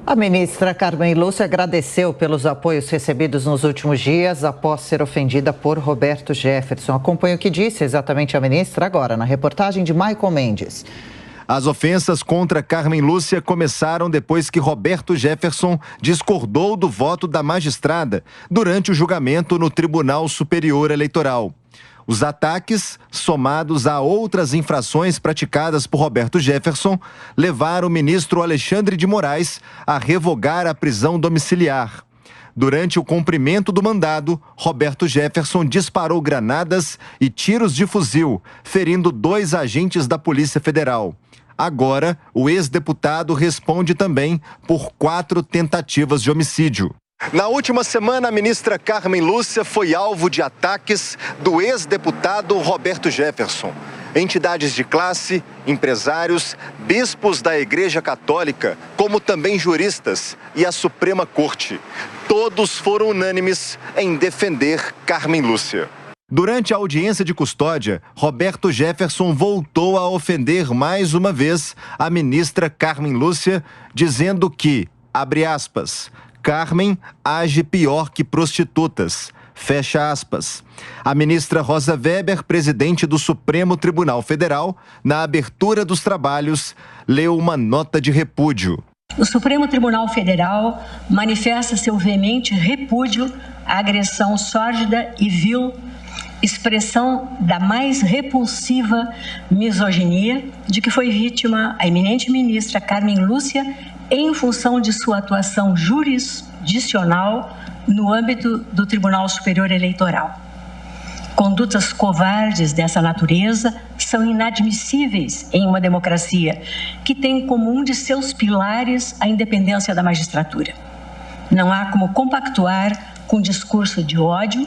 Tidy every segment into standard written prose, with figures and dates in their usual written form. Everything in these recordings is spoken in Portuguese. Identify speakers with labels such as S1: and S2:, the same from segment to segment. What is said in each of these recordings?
S1: A ministra Carmen Lúcia agradeceu pelos apoios recebidos nos últimos dias após ser ofendida por Roberto Jefferson. Acompanhe o que disse exatamente a ministra agora, na reportagem de Michael Mendes.
S2: As ofensas contra Carmen Lúcia começaram depois que Roberto Jefferson discordou do voto da magistrada durante o julgamento no Tribunal Superior Eleitoral. Os ataques, somados a outras infrações praticadas por Roberto Jefferson, levaram o ministro Alexandre de Moraes a revogar a prisão domiciliar. Durante o cumprimento do mandado, Roberto Jefferson disparou granadas e tiros de fuzil, ferindo 2 agentes da Polícia Federal. Agora, o ex-deputado responde também por 4 tentativas de homicídio. Na última semana, a ministra Carmen Lúcia foi alvo de ataques do ex-deputado Roberto Jefferson. Entidades de classe, empresários, bispos da Igreja Católica, como também juristas e a Suprema Corte. Todos foram unânimes em defender Carmen Lúcia. Durante a audiência de custódia, Roberto Jefferson voltou a ofender mais uma vez a ministra Carmen Lúcia, dizendo que, abre aspas, Carmen age pior que prostitutas, fecha aspas. A ministra Rosa Weber, presidente do Supremo Tribunal Federal, na abertura dos trabalhos, leu uma nota de repúdio.
S3: O Supremo Tribunal Federal manifesta seu veemente repúdio à agressão sórdida e vil, expressão da mais repulsiva misoginia de que foi vítima a eminente ministra Carmen Lúcia em função de sua atuação jurisdicional no âmbito do Tribunal Superior Eleitoral. Condutas covardes dessa natureza são inadmissíveis em uma democracia que tem como um de seus pilares a independência da magistratura. Não há como compactuar com discurso de ódio,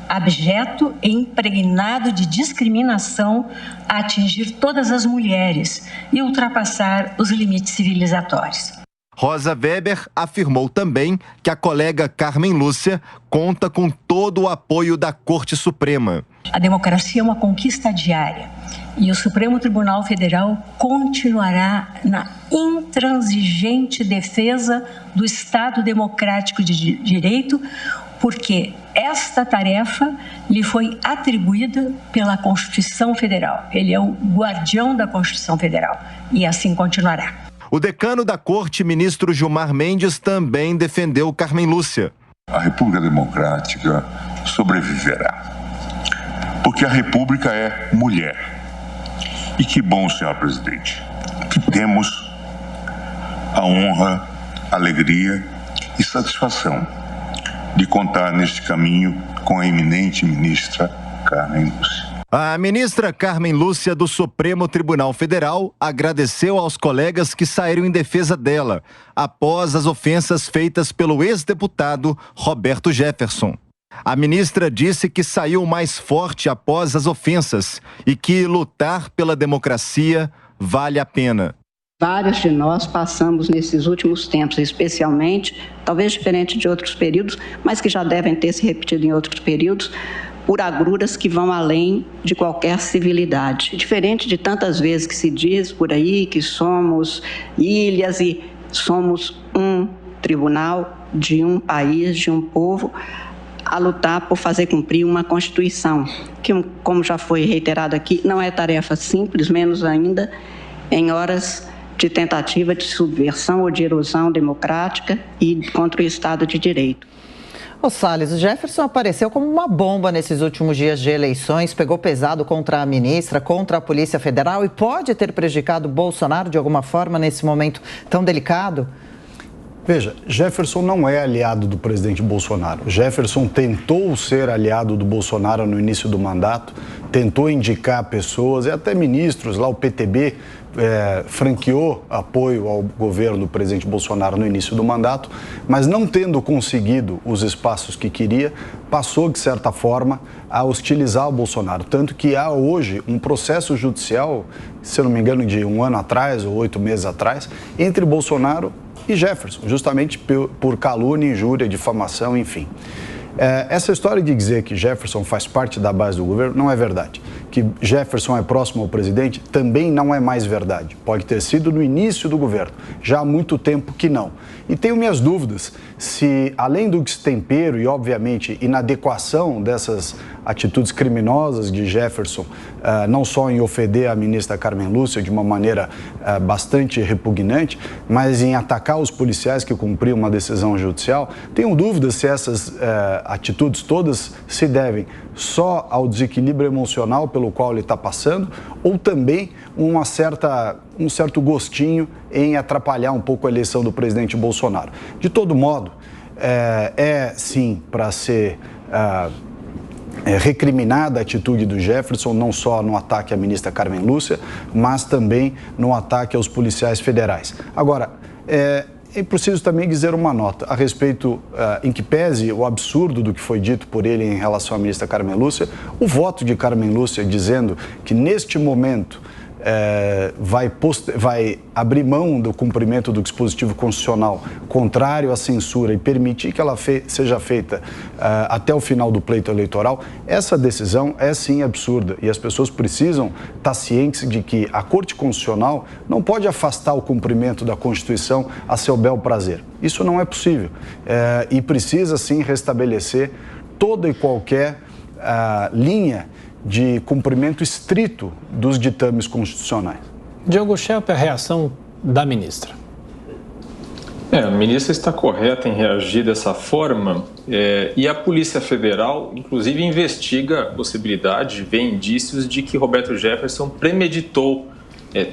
S3: abjeto e impregnado de discriminação a atingir todas as mulheres e ultrapassar os limites civilizatórios.
S2: Rosa Weber afirmou também que a colega Carmen Lúcia conta com todo o apoio da Corte Suprema.
S3: A democracia é uma conquista diária e o Supremo Tribunal Federal continuará na intransigente defesa do Estado Democrático de Direito, porque esta tarefa lhe foi atribuída pela Constituição Federal. Ele é o guardião da Constituição Federal e assim continuará.
S2: O decano da Corte, ministro Gilmar Mendes, também defendeu Carmen Lúcia.
S4: A República Democrática sobreviverá, porque a República é mulher. E que bom, senhor presidente, que temos a honra, alegria e satisfação de contar neste caminho com a eminente ministra Carmen Lúcia.
S2: A ministra Carmen Lúcia do Supremo Tribunal Federal agradeceu aos colegas que saíram em defesa dela após as ofensas feitas pelo ex-deputado Roberto Jefferson. A ministra disse que saiu mais forte após as ofensas e que lutar pela democracia vale a pena.
S5: Vários de nós passamos nesses últimos tempos, especialmente, talvez diferente de outros períodos, mas que já devem ter se repetido em outros períodos, por agruras que vão além de qualquer civilidade. Diferente de tantas vezes que se diz por aí que somos ilhas e somos um tribunal de um país, de um povo, a lutar por fazer cumprir uma Constituição, que, como já foi reiterado aqui, não é tarefa simples, menos ainda em horas de tentativa de subversão ou de erosão democrática e contra o Estado de Direito.
S1: Ô Salles, o Jefferson apareceu como uma bomba nesses últimos dias de eleições, pegou pesado contra a ministra, contra a Polícia Federal e pode ter prejudicado Bolsonaro de alguma forma nesse momento tão delicado?
S6: Veja, Jefferson não é aliado do presidente Bolsonaro. Jefferson tentou ser aliado do Bolsonaro no início do mandato, tentou indicar pessoas e até ministros, lá o PTB franqueou apoio ao governo do presidente Bolsonaro no início do mandato, mas não tendo conseguido os espaços que queria, passou, de certa forma, a hostilizar o Bolsonaro. Tanto que há hoje um processo judicial, se eu não me engano, de 1 ano atrás ou 8 meses atrás, entre Bolsonaro e Jefferson, justamente por calúnia, injúria, difamação, enfim. Essa história de dizer que Jefferson faz parte da base do governo não é verdade. que Jefferson é próximo ao presidente, também não é mais verdade. Pode ter sido no início do governo, já há muito tempo que não. E tenho minhas dúvidas se, além do destempero e, obviamente, inadequação dessas atitudes criminosas de Jefferson, não só em ofender a ministra Carmen Lúcia de uma maneira bastante repugnante, mas em atacar os policiais que cumpriam uma decisão judicial, tenho dúvidas se essas atitudes todas se devem só ao desequilíbrio emocional pelo qual ele está passando ou também um certo gostinho em atrapalhar um pouco a eleição do presidente Bolsonaro. De todo modo, sim para ser recriminada a atitude do Jefferson, não só no ataque à ministra Carmen Lúcia, mas também no ataque aos policiais federais. Agora, é preciso também dizer uma nota a respeito, em que pese o absurdo do que foi dito por ele em relação à ministra Carmen Lúcia, o voto de Carmen Lúcia dizendo que neste momento vai abrir mão do cumprimento do dispositivo constitucional contrário à censura e permitir que ela seja feita até o final do pleito eleitoral, essa decisão é sim absurda e as pessoas precisam estar cientes de que a Corte Constitucional não pode afastar o cumprimento da Constituição a seu bel prazer. Isso não é possível e precisa sim restabelecer toda e qualquer linha de cumprimento estrito dos ditames constitucionais.
S7: Diogo Schelp, a reação da ministra.
S8: A ministra está correta em reagir dessa forma e a Polícia Federal, inclusive, investiga a possibilidade, vê indícios de que Roberto Jefferson premeditou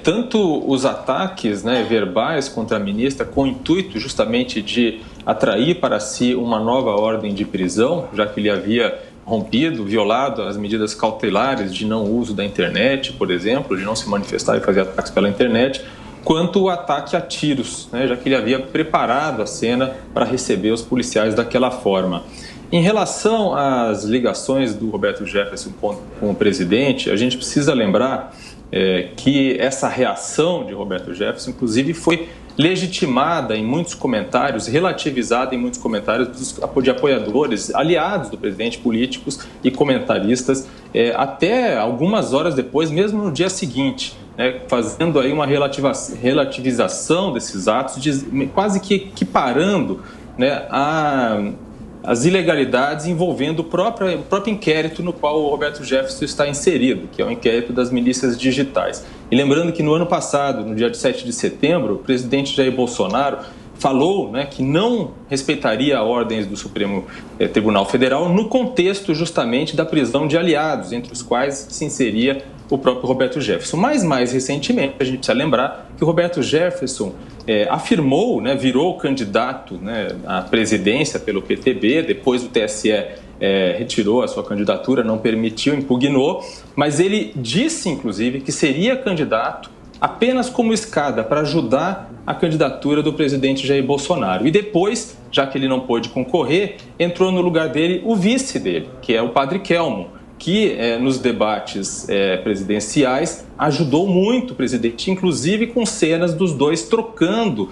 S8: tanto os ataques verbais contra a ministra com o intuito justamente de atrair para si uma nova ordem de prisão, já que ele havia rompido, violado as medidas cautelares de não uso da internet, por exemplo, de não se manifestar e fazer ataques pela internet, quanto o ataque a tiros, já que ele havia preparado a cena para receber os policiais daquela forma. Em relação às ligações do Roberto Jefferson com o presidente, a gente precisa lembrar que essa reação de Roberto Jefferson, inclusive, foi legitimada em muitos comentários, relativizada em muitos comentários de apoiadores, aliados do presidente, políticos e comentaristas, até algumas horas depois, mesmo no dia seguinte, fazendo aí uma relativização desses atos, quase que equiparando as ilegalidades envolvendo o próprio inquérito no qual o Roberto Jefferson está inserido, que é o inquérito das milícias digitais. E lembrando que no ano passado, no dia 7 de setembro, o presidente Jair Bolsonaro falou que não respeitaria ordens do Supremo Tribunal Federal no contexto justamente da prisão de aliados, entre os quais se inseria o próprio Roberto Jefferson. Mas mais recentemente, a gente precisa lembrar que o Roberto Jefferson afirmou, virou candidato à presidência pelo PTB, depois o TSE retirou a sua candidatura, não permitiu, impugnou, mas ele disse, inclusive, que seria candidato apenas como escada para ajudar a candidatura do presidente Jair Bolsonaro. E depois, já que ele não pôde concorrer, entrou no lugar dele o vice dele, que é o Padre Kelmon, que nos debates presidenciais ajudou muito o presidente, inclusive com cenas dos dois trocando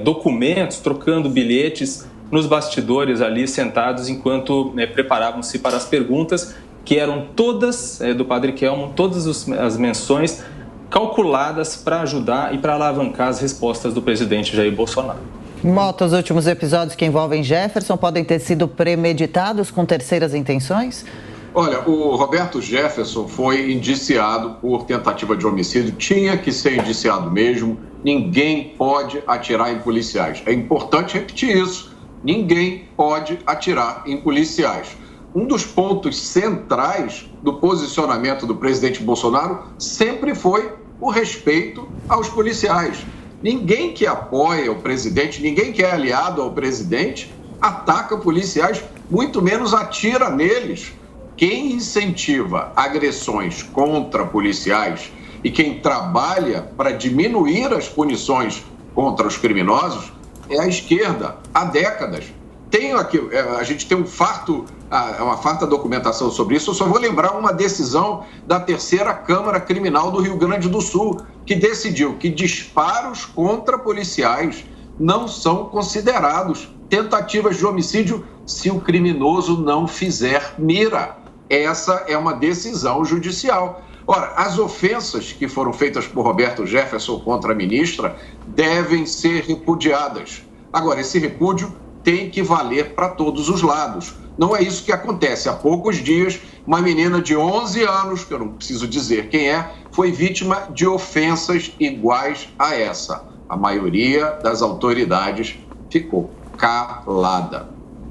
S8: documentos, trocando bilhetes nos bastidores ali sentados enquanto preparavam-se para as perguntas, que eram todas do Padre Kelmon, todas as menções calculadas para ajudar e para alavancar as respostas do presidente Jair Bolsonaro.
S1: Mota, os últimos episódios que envolvem Jefferson podem ter sido premeditados com terceiras intenções?
S9: Olha, o Roberto Jefferson foi indiciado por tentativa de homicídio, tinha que ser indiciado mesmo, ninguém pode atirar em policiais. É importante repetir isso, ninguém pode atirar em policiais. Um dos pontos centrais do posicionamento do presidente Bolsonaro sempre foi o respeito aos policiais. Ninguém que apoia o presidente, ninguém que é aliado ao presidente, ataca policiais, muito menos atira neles. Quem incentiva agressões contra policiais e quem trabalha para diminuir as punições contra os criminosos é a esquerda, há décadas. A gente tem uma farta documentação sobre isso. Eu só vou lembrar uma decisão da Terceira Câmara Criminal do Rio Grande do Sul, que decidiu que disparos contra policiais não são considerados tentativas de homicídio se o criminoso não fizer mira. essa é uma decisão judicial. Ora, as ofensas que foram feitas por Roberto Jefferson contra a ministra devem ser repudiadas. Agora, esse repúdio tem que valer para todos os lados. Não é isso que acontece. Há poucos dias, uma menina de 11 anos, que eu não preciso dizer quem é, foi vítima de ofensas iguais a essa. A maioria das autoridades ficou calada.